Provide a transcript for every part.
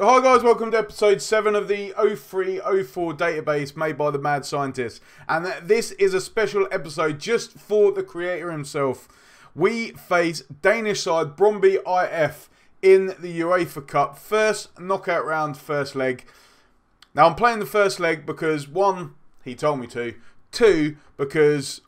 Hi guys, welcome to episode 7 of the 0304 database made by the mad scientist. And this is a special episode just for the creator himself. We face Danish side Brondby IF in the Uefa Cup. First knockout round, first leg. Now I'm playing the first leg because 1, he told me to. 2, because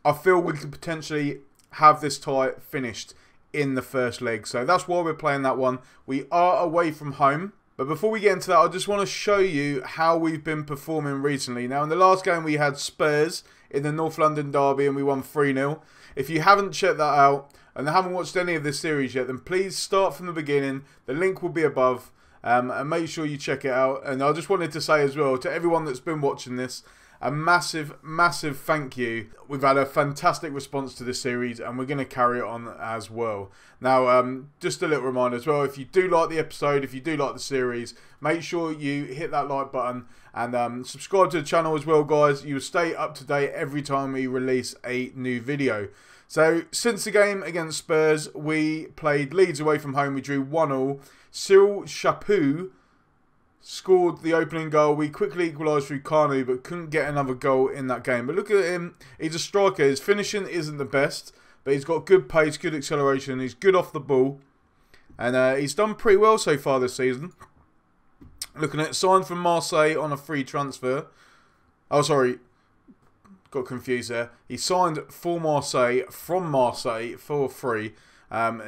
I feel we could potentially have this tie finished in the first leg. So that's why we're playing that one. We are away from home. But before we get into that, I just want to show you how we've been performing recently. Now, in the last game, we had Spurs in the North London derby and we won 3-0. If you haven't checked that out and haven't watched any of this series yet, then please start from the beginning. The link will be above. And make sure you check it out. And I just wanted to say as well to everyone that's been watching this, a massive, massive thank you. We've had a fantastic response to this series and we're going to carry it on as well. Now, just a little reminder as well, if you do like the episode, if you do like the series, make sure you hit that like button and subscribe to the channel as well, guys. You'll stay up to date every time we release a new video. So, since the game against Spurs, we played Leeds away from home. We drew 1-1. Cyril Chapeau scored the opening goal. We quickly equalised through Kanu, but couldn't get another goal in that game. But look at him. He's a striker. His finishing isn't the best, but he's got good pace, good acceleration. He's good off the ball. And he's done pretty well so far this season. Looking at signed from Marseille on a free transfer. Oh, sorry. Got confused there. He signed for Marseille from Marseille for free.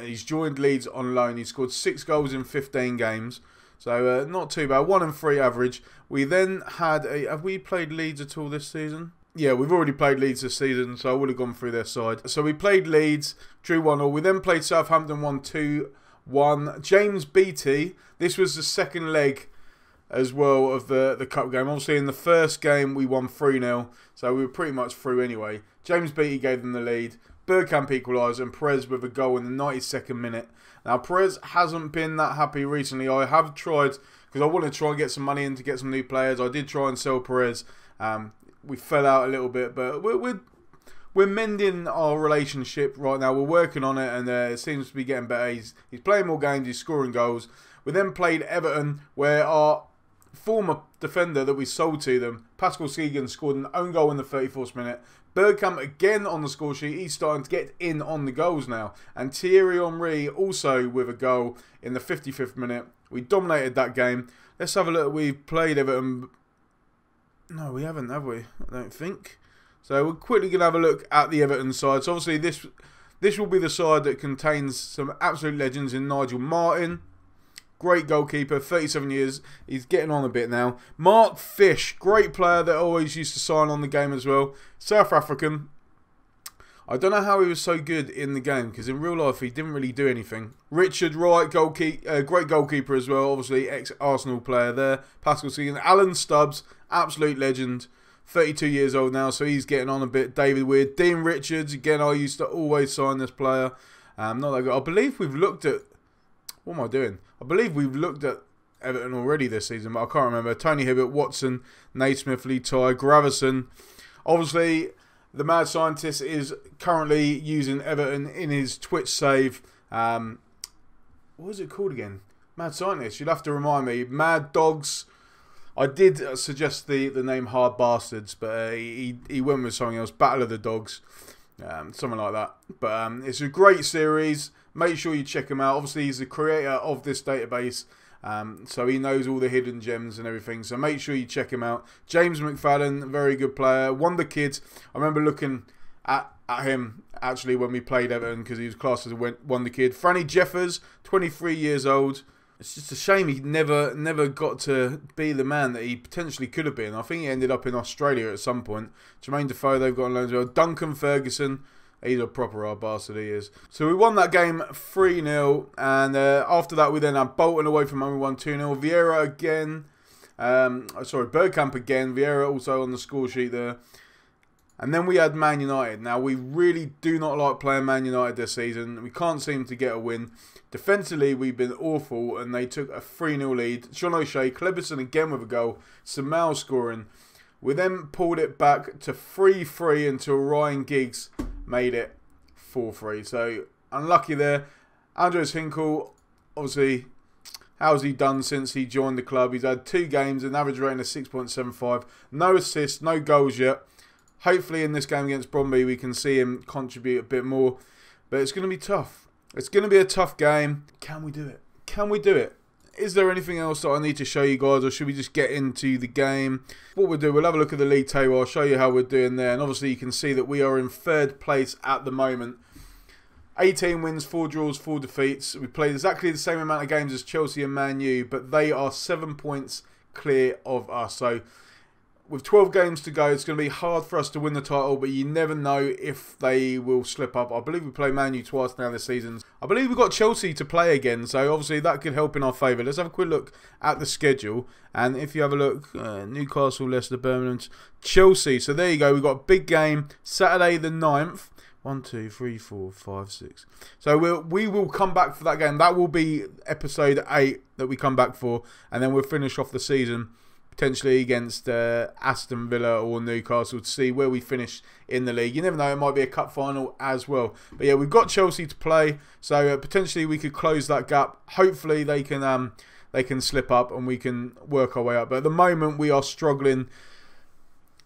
He's joined Leeds on loan. He scored 6 goals in 15 games. So, not too bad. 1-3 average. We then had a... Have we played Leeds at all this season? Yeah, we've already played Leeds this season, so I would have gone through their side. So, we played Leeds, drew 1-1. We then played Southampton 1-2-1. James Beattie. This was the second leg as well of the cup game. Obviously, in the first game, we won 3-0. So, we were pretty much through anyway. James Beattie gave them the lead. Bergkamp equalised and Perez with a goal in the 92nd minute. Now, Perez hasn't been that happy recently. I have tried, because I want to try and get some money in to get some new players. I did try and sell Perez. We fell out a little bit, but we're mending our relationship right now. We're working on it, and it seems to be getting better. He's playing more games. He's scoring goals. We then played Everton, where our former defender that we sold to them, Pascal Segan, scored an own goal in the 34th minute. Bergkamp again on the score sheet. He's starting to get in on the goals now. And Thierry Henry also with a goal in the 55th minute. We dominated that game. Let's have a look. We've played Everton. No, we haven't, have we? I don't think. So we're quickly going to have a look at the Everton side. So obviously this will be the side that contains some absolute legends in Nigel Martin. Great goalkeeper, 37 years. He's getting on a bit now. Mark Fish, great player that always used to sign on the game as well. South African. I don't know how he was so good in the game, because in real life he didn't really do anything. Richard Wright, great goalkeeper as well. Obviously, ex-Arsenal player there. Pascal Segan. Alan Stubbs, absolute legend. 32 years old now, so he's getting on a bit. David Weir. Dean Richards, again, I used to always sign this player. Not that good. I believe we've looked at... What am I doing? I believe we've looked at Everton already this season, but I can't remember. Tony Hibbert, Watson, Naismith, Lee Ty, Gravison. Obviously, the mad scientist is currently using Everton in his Twitch save. What was it called again? Mad scientist. You'd have to remind me. Mad Dogs. I did suggest the name Hard Bastards, but he went with something else. Battle of the Dogs. Something like that. But it's a great series. Make sure you check him out. Obviously, he's the creator of this database. So he knows all the hidden gems and everything. So make sure you check him out. James McFadden, very good player. Wonder Kid. I remember looking at him, actually, when we played Everton, because he was classed as a Wonder Kid. Franny Jeffers, 23 years old. It's just a shame he never got to be the man that he potentially could have been. I think he ended up in Australia at some point. Jermaine Defoe, they've got on loans as well. Duncan Ferguson. He's a proper hard bastard, he is. So we won that game 3-0. And after that, we then had Bolton away from home. We won 2-0. Vieira again. Bergkamp again. Vieira also on the score sheet there. And then we had Man United. Now, we really do not like playing Man United this season. We can't seem to get a win. Defensively, we've been awful. And they took a 3-0 lead. Sean O'Shea, Cleberson again with a goal. Samal scoring. We then pulled it back to 3-3 until Ryan Giggs made it 4-3. So, unlucky there. Andres Hinkle, obviously, How's he done since he joined the club? He's had 2 games, an average rating of 6.75. No assists, no goals yet. Hopefully in this game against Brondby we can see him contribute a bit more. But it's going to be tough. It's going to be a tough game. Can we do it? Can we do it? Is there anything else that I need to show you guys, or should we just get into the game? What we'll do, we'll have a look at the league table. I'll show you how we're doing there. And obviously you can see that we are in 3rd place at the moment. 18 wins, 4 draws, 4 defeats. We played exactly the same amount of games as Chelsea and Man U, but they are 7 points clear of us. So with 12 games to go, it's going to be hard for us to win the title, but you never know if they will slip up. I believe we play Man U twice now this season. I believe we've got Chelsea to play again, so obviously that could help in our favour. Let's have a quick look at the schedule. And if you have a look, Newcastle, Leicester, Birmingham, Chelsea. So there you go. We've got a big game Saturday the 9th. 1, 2, 3, 4, 5, 6. So we will come back for that game. That will be episode 8 that we come back for. And then we'll finish off the season potentially against Aston Villa or Newcastle to see where we finish in the league. You never know, it might be a cup final as well. But yeah, we've got Chelsea to play, so potentially we could close that gap. Hopefully they can slip up and we can work our way up. But at the moment we are struggling.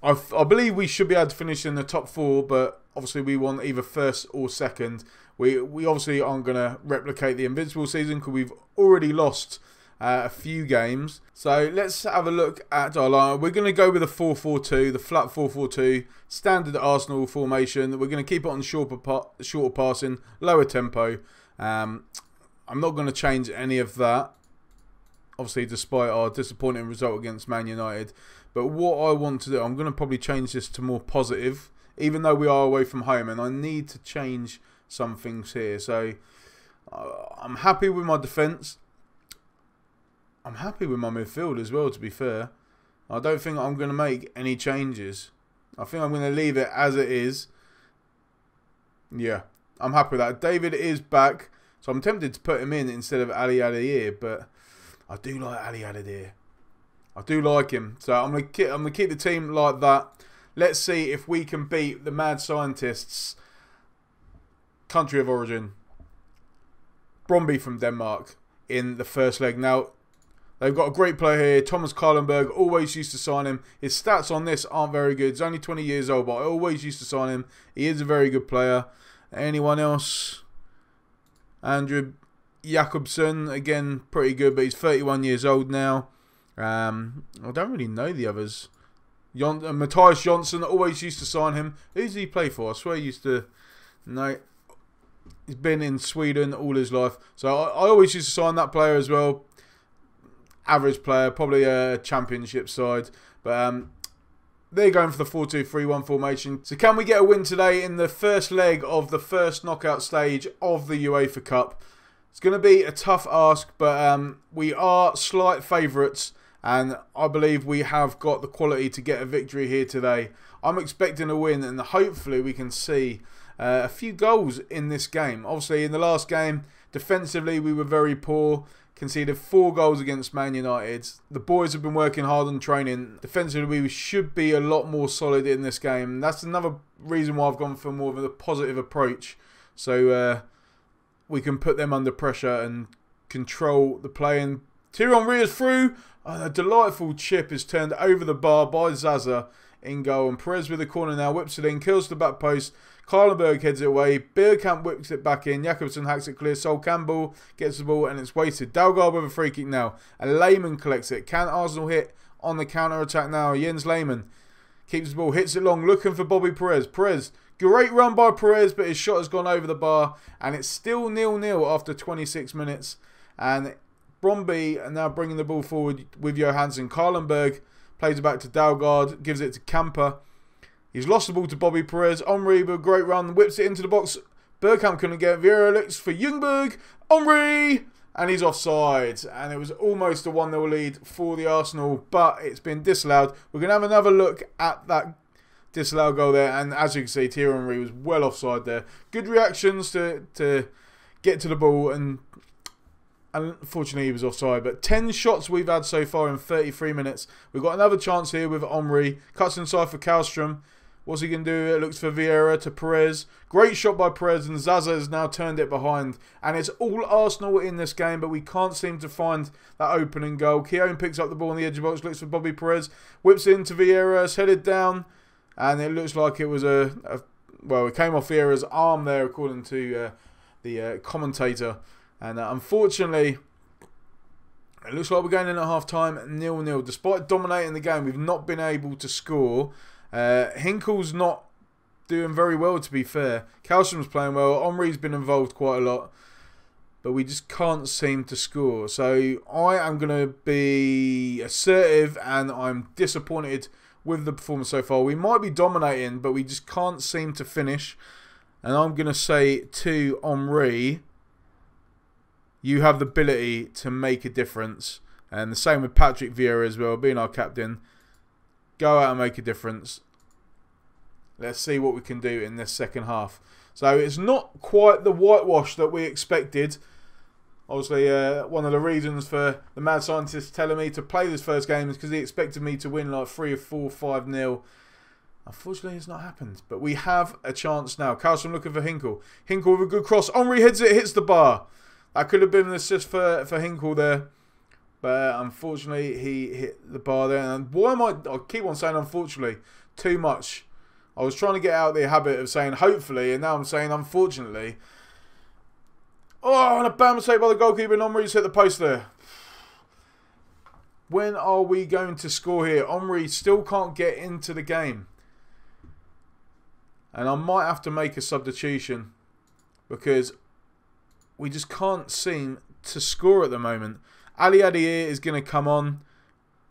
I believe we should be able to finish in the top 4, but obviously we want either 1st or 2nd. We obviously aren't going to replicate the Invincible season because we've already lost a few games. So let's have a look at our line. We're going to go with a 4-4-2, the flat 4-4-2, standard Arsenal formation. We're going to keep it on shorter passing, lower tempo. I'm not going to change any of that, obviously, despite our disappointing result against Man United. But what I want to do, I'm going to probably change this to more positive, even though we are away from home, and I need to change some things here. So I'm happy with my defence. I'm happy with my midfield as well, to be fair. I don't think I'm going to make any changes. I think I'm going to leave it as it is. Yeah, I'm happy with that. David is back, so I'm tempted to put him in instead of Ali Adair, but I do like Ali Adair. I do like him. So I'm going to keep the team like that. Let's see if we can beat the mad scientists' country of origin, Brondby from Denmark, in the first leg. Now, they've got a great player here, Thomas Karlenberg. Always used to sign him. His stats on this aren't very good. He's only 20 years old, but I always used to sign him. He is a very good player. Anyone else? Andrew Jakobsen, again, pretty good, but he's 31 years old now. I don't really know the others. Matthias Johnson, always used to sign him. Who does he play for? I swear he used to... No. He's been in Sweden all his life. So I always used to sign that player as well. Average player, probably a championship side. But they're going for the 4-2-3-1 formation. So can we get a win today in the first leg of the first knockout stage of the UEFA Cup? It's going to be a tough ask, but we are slight favourites. And I believe we have got the quality to get a victory here today. I'm expecting a win, and hopefully we can see a few goals in this game. Obviously, in the last game, defensively, we were very poor. Conceded 4 goals against Man United. The boys have been working hard on training. Defensively, we should be a lot more solid in this game. That's another reason why I've gone for more of a positive approach. So we can put them under pressure and control the play. And Thierry Henry is through. Oh, a delightful chip is turned over the bar by Zaza in goal. And Perez with the corner now. Whips it in. Kills the back post. Karlenberg heads it away. Bergkamp whips it back in. Jakobsen hacks it clear. Sol Campbell gets the ball and it's wasted. Dalgaard with a free kick now. And Lehmann collects it. Can Arsenal hit on the counter-attack now? Jens Lehmann keeps the ball. Hits it long. Looking for Bobby Perez. Perez. Great run by Perez, but his shot has gone over the bar. And it's still 0-0 after 26 minutes. And Brondby are now bringing the ball forward with Johansson. Karlenberg plays it back to Dalgaard. Gives it to Camper. He's lost the ball to Bobby Perez. Henry with a great run. Whips it into the box. Bergkamp couldn't get it. Vieira looks for Ljungberg. Henry! And he's offside. And it was almost a 1-0 lead for the Arsenal. But it's been disallowed. We're going to have another look at that disallowed goal there. And as you can see, Thierry Henry was well offside there. Good reactions to get to the ball. And unfortunately, he was offside. But 10 shots we've had so far in 33 minutes. We've got another chance here with Henry. Cuts inside for Kallstrom. What's he going to do? It looks for Vieira to Perez. Great shot by Perez, and Zaza has now turned it behind. And it's all Arsenal in this game, but we can't seem to find that opening goal. Keown picks up the ball on the edge of the box, looks for Bobby Perez. Whips into Vieira, it's headed down. And it looks like it was well, it came off Vieira's arm there, according to the commentator. And unfortunately, it looks like we're going in at half-time 0-0. Despite dominating the game, we've not been able to score. Hinkle's not doing very well, to be fair. Kalstrom's playing well. Omri's been involved quite a lot. But we just can't seem to score. So I am going to be assertive, and I'm disappointed with the performance so far. We might be dominating, but we just can't seem to finish. And I'm going to say to Omri, you have the ability to make a difference. And the same with Patrick Vieira as well, being our captain. Go out and make a difference. Let's see what we can do in this second half. So it's not quite the whitewash that we expected. Obviously, one of the reasons for the mad scientist telling me to play this first game is because he expected me to win like 3 or 4, 5-0. Unfortunately, it's not happened. But we have a chance now. Carlson looking for Hinkle. Hinkle with a good cross. Omri heads it, hits the bar. That could have been an assist for Hinkle there. But unfortunately, he hit the bar there. And why am I keep on saying unfortunately too much. I was trying to get out of the habit of saying hopefully, and now I'm saying unfortunately. Oh, and a bam mistake by the goalkeeper, and Omri's hit the post there. When are we going to score here? Omri still can't get into the game. And I might have to make a substitution because we just can't seem to score at the moment. Ali Adir is going to come on.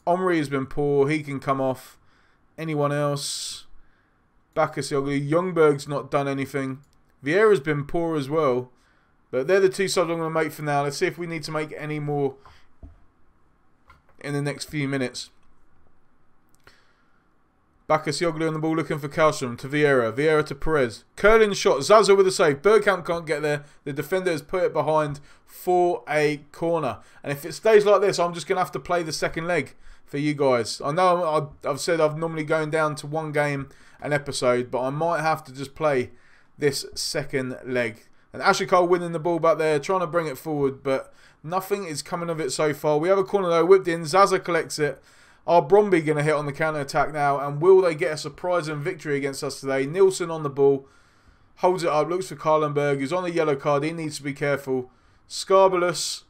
Omri has been poor. He can come off. Anyone else? Bakasioglu. Youngberg's not done anything. Vieira's been poor as well. But they're the two subs I'm going to make for now. Let's see if we need to make any more in the next few minutes. Bakasioglu on the ball looking for Kalstrom to Vieira. Vieira to Perez. Curling shot. Zaza with a save. Bergkamp can't get there. The defender has put it behind for a corner. And if it stays like this, I'm just going to have to play the second leg for you guys. I know I've said I'm normally going down to one game an episode, but I might have to just play this second leg. And Ashley Cole winning the ball back there, trying to bring it forward, but nothing is coming of it so far. We have a corner though, whipped in. Zaza collects it. Are Brondby going to hit on the counter-attack now? And will they get a surprising victory against us today? Nielsen on the ball. Holds it up. Looks for Karlenberg. Who's on a yellow card. He needs to be careful. Skarbalius.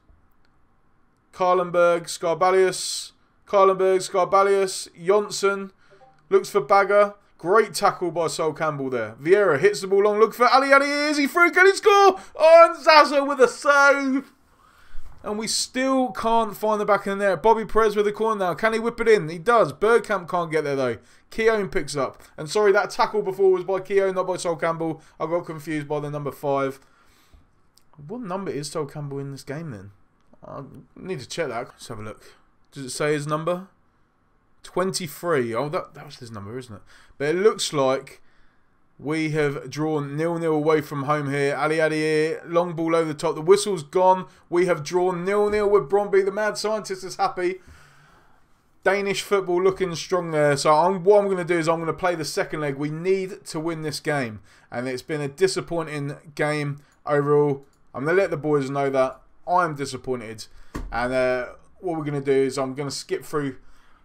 Karlenberg. Skarbalius. Karlenberg. Skarbalius. Jonsson. Looks for Bagger. Great tackle by Sol Campbell there. Vieira hits the ball long. Look for Ali Adir. Is he through? Can he score? Oh, and Zaza with a save. And we still can't find the back in there. Bobby Perez with the corner now. Can he whip it in? He does. Bergkamp can't get there though. Keown picks up. And sorry, that tackle before was by Keown, not by Sol Campbell. I got confused by the number 5. What number is Sol Campbell in this game then? I need to check that. Let's have a look. Does it say his number? 23. Oh, that was his number, isn't it? But it looks like we have drawn 0-0 away from home here. Ali Adir, long ball over the top. The whistle's gone. We have drawn 0-0 with Brondby. The mad scientist is happy. Danish football looking strong there. So what I'm going to do is I'm going to play the second leg. We need to win this game. And it's been a disappointing game overall. I'm going to let the boys know that I'm disappointed. And what we're going to do is I'm going to skip through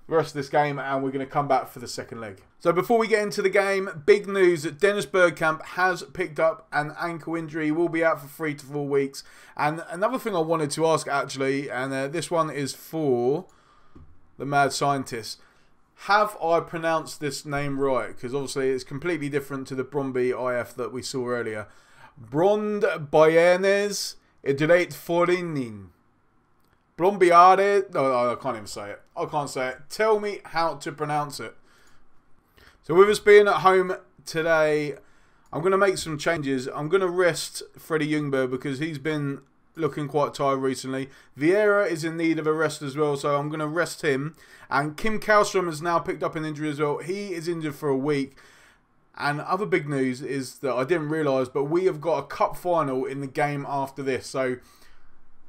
the rest of this game and we're going to come back for the second leg. So before we get into the game, big news that Dennis Bergkamp has picked up an ankle injury. He will be out for 3 to 4 weeks. And another thing I wanted to ask actually, and this one is for the mad scientist. Have I pronounced this name right? Because obviously it's completely different to the Brondby IF that we saw earlier. Brondbyenes Idreit Forening. Brondbyade. No, I can't even say it. I can't say it. Tell me how to pronounce it. So with us being at home today, I'm going to make some changes. I'm going to rest Freddie Ljungberg because he's been looking quite tired recently. Vieira is in need of a rest as well, so I'm going to rest him. And Kim Kalstrom has now picked up an injury as well. He is injured for a week. And other big news is that I didn't realise, but we have got a cup final in the game after this. So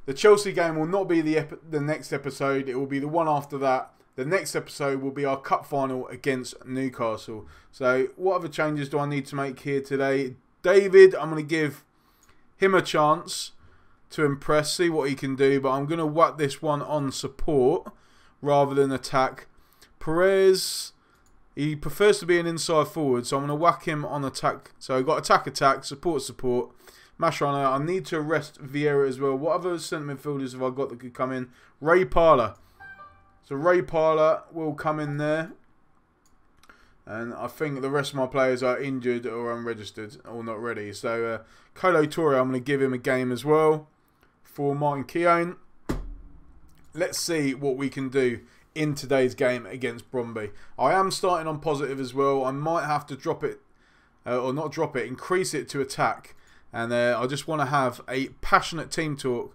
the Chelsea game will not be the next episode. It will be the one after that. the next episode will be our cup final against Newcastle. So what other changes do I need to make here today? David, I'm going to give him a chance to impress, see what he can do, but I'm going to whack this one on support rather than attack. Perez, he prefers to be an inside forward, so I'm going to whack him on attack. So I've got attack, support. Mascherano, I need to arrest Vieira as well. What other centre midfielders have I got that could come in? Ray Parlour. So Ray Parlour will come in there. And I think the rest of my players are injured or unregistered or not ready. So Kolo Toure, I'm going to give him a game as well for Martin Keown. Let's see what we can do in today's game against Brondby. I am starting on positive as well. I might have to drop it, or not drop it, increase it to attack. And I just want to have a passionate team talk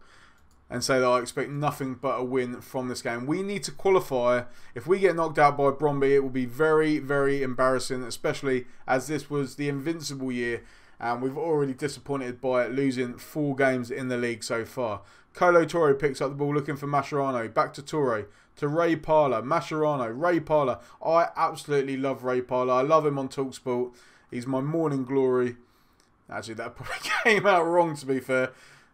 and say that I expect nothing but a win from this game. We need to qualify. If we get knocked out by Brondby, it will be very, very embarrassing, especially as this was the Invincible year and we've already disappointed by losing 4 games in the league so far. Kolo Toure picks up the ball looking for Mascherano. Back to Toure. To Ray Parlour. Mascherano. Ray Parlour. I absolutely love Ray Parlour. I love him on TalkSport. He's my morning glory. Actually, that probably came out wrong, to be fair.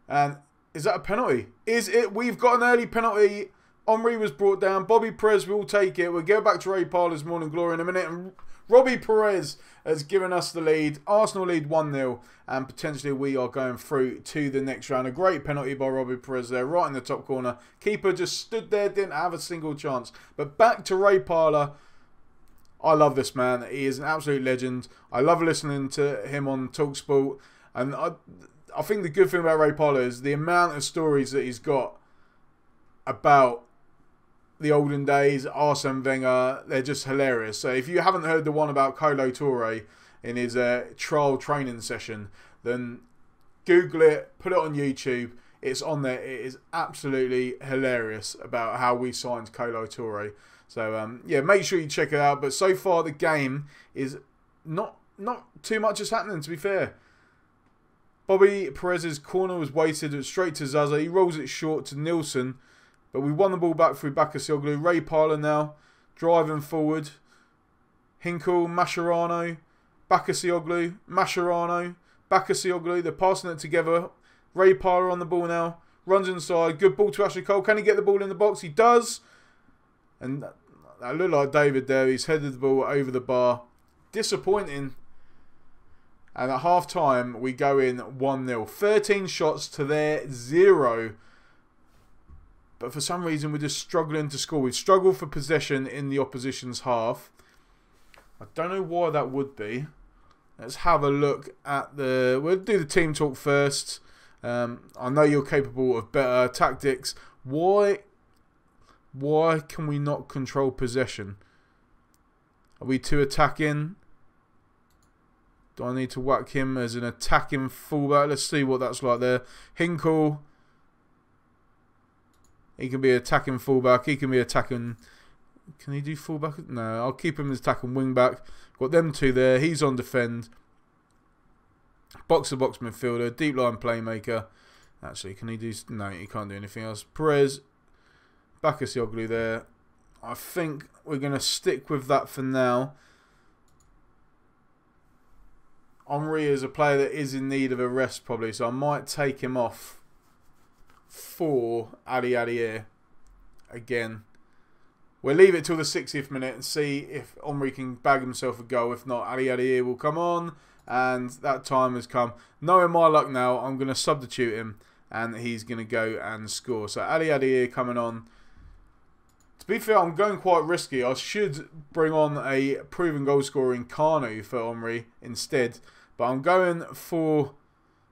And is that a penalty? Is it? We've got an early penalty. Omri was brought down. Bobby Perez will take it. We'll go back to Ray Parlour's morning glory in a minute. And Robbie Perez has given us the lead. Arsenal lead 1-0. And potentially we are going through to the next round. A great penalty by Robbie Perez there, right in the top corner. Keeper just stood there, didn't have a single chance. But back to Ray Parlour. I love this man. He is an absolute legend. I love listening to him on TalkSport. And I think the good thing about Ray Parlour is the amount of stories that he's got about the olden days, Arsene Wenger. They're just hilarious. So if you haven't heard the one about Kolo Toure in his trial training session, then Google it, put it on YouTube. It's on there. It is absolutely hilarious about how we signed Kolo Toure. So, yeah, make sure you check it out. But so far, the game is not too much is happening, to be fair. Bobby Perez's corner was weighted straight to Zaza. He rolls it short to Nilsson. But we won the ball back through Bakasioglu. Ray Parlour now driving forward. Hinkle, Mascherano, Bakasioglu, Mascherano, Bakasioglu. They're passing it together. Ray Parlour on the ball now. Runs inside. Good ball to Ashley Cole. Can he get the ball in the box? He does. And that looked like David there. He's headed the ball over the bar. Disappointing. And at half time, we go in 1-0. 13 shots to their 0. But for some reason, we're just struggling to score. We've struggled for possession in the opposition's half. I don't know why that would be. Let's have a look at the... We'll do the team talk first. I know you're capable of better tactics. Why can we not control possession? Are we too attacking? Do I need to whack him as an attacking fullback? Let's see what that's like there. Hinkle. He can be attacking fullback. He can be attacking... Can he do fullback? No, I'll keep him as attacking wingback. Got them two there. He's on defend. Box-to-box midfielder. Deep line playmaker. Actually, can he do... No, he can't do anything else. Perez. Bakasioglu there. I think we're going to stick with that for now. Henry is a player that is in need of a rest probably, so I might take him off for Ali Adier again. We'll leave it till the 60th minute and see if Henry can bag himself a goal. If not, Ali Adier will come on, and that time has come. Knowing my luck now, I'm going to substitute him, and he's going to go and score. So Ali Adier coming on. To be fair, I'm going quite risky. I should bring on a proven goal scorer in Kanu for Omri instead. But I'm going for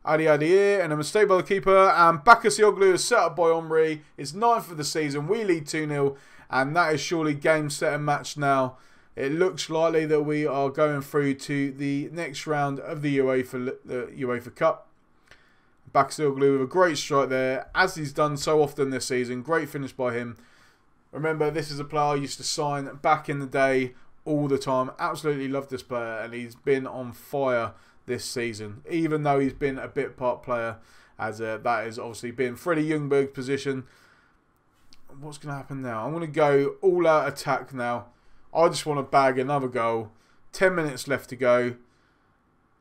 Ali Adier, and a mistake by the keeper. And Bakasioglu is set up by Omri. It's 9th of the season. We lead 2-0. And that is surely game, set and match now. It looks likely that we are going through to the next round of the Uefa Cup. Bakasioglu with a great strike there, as he's done so often this season. Great finish by him. Remember, this is a player I used to sign back in the day all the time. Absolutely love this player, and he's been on fire this season, even though he's been a bit part player, as that has obviously been Freddie Ljungberg's position. what's going to happen now? I'm going to go all-out attack now. I just want to bag another goal. 10 minutes left to go.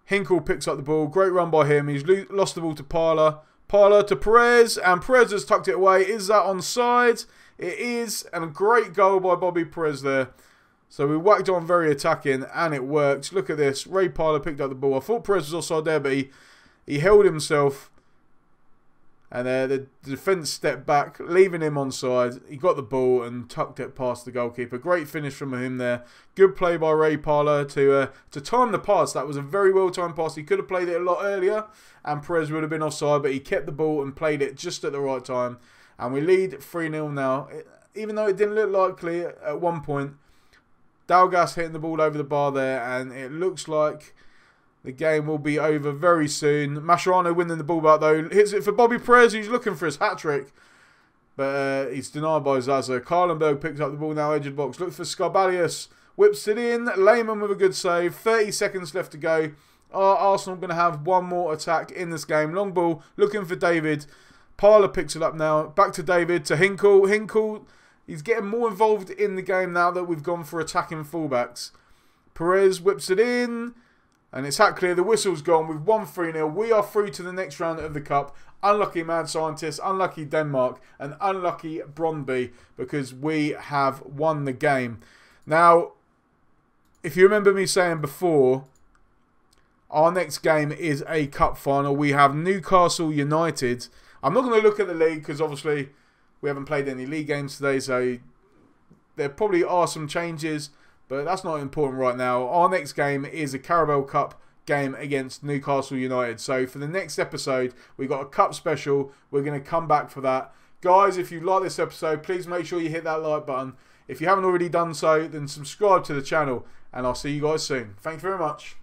Hinkle picks up the ball. Great run by him. He's lost the ball to Parler. Parler to Perez. And Perez has tucked it away. Is that onside? It is. And a great goal by Bobby Perez there. So we whacked on very attacking. And it worked. Look at this. Ray Parler picked up the ball. I thought Perez was offside there. But he held himself. And the defence stepped back, leaving him onside. He got the ball and tucked it past the goalkeeper. Great finish from him there. Good play by Ray Parler to time the pass. That was a very well-timed pass. He could have played it a lot earlier, and Perez would have been offside, but he kept the ball and played it just at the right time. And we lead 3-0 now. Even though it didn't look likely at one point, Dalgas hitting the ball over the bar there, and it looks like the game will be over very soon. Mascherano winning the ball back though. Hits it for Bobby Perez, who's looking for his hat-trick. But he's denied by Zaza. Karlenberg picks up the ball now, edge of the box. Looks for Scarbalius. Whips it in. Lehmann with a good save. 30 seconds left to go. Arsenal going to have one more attack in this game. Long ball. Looking for David. Parler picks it up now. Back to David. To Hinkle. Hinkle. He's getting more involved in the game now that we've gone for attacking fullbacks. Perez whips it in. And it's hat clear. The whistle's gone. We've won 3-0. We are through to the next round of the Cup. Unlucky Mad Scientists, unlucky Denmark, and unlucky Brondby, because we have won the game. Now, if you remember me saying before, our next game is a Cup final. We have Newcastle United. I'm not going to look at the league because obviously we haven't played any league games today, so there probably are some changes. But that's not important right now. Our next game is a Carabao Cup game against Newcastle United. So for the next episode, we've got a Cup special. We're going to come back for that. Guys, if you like this episode, please make sure you hit that like button. If you haven't already done so, then subscribe to the channel. And I'll see you guys soon. Thank you very much.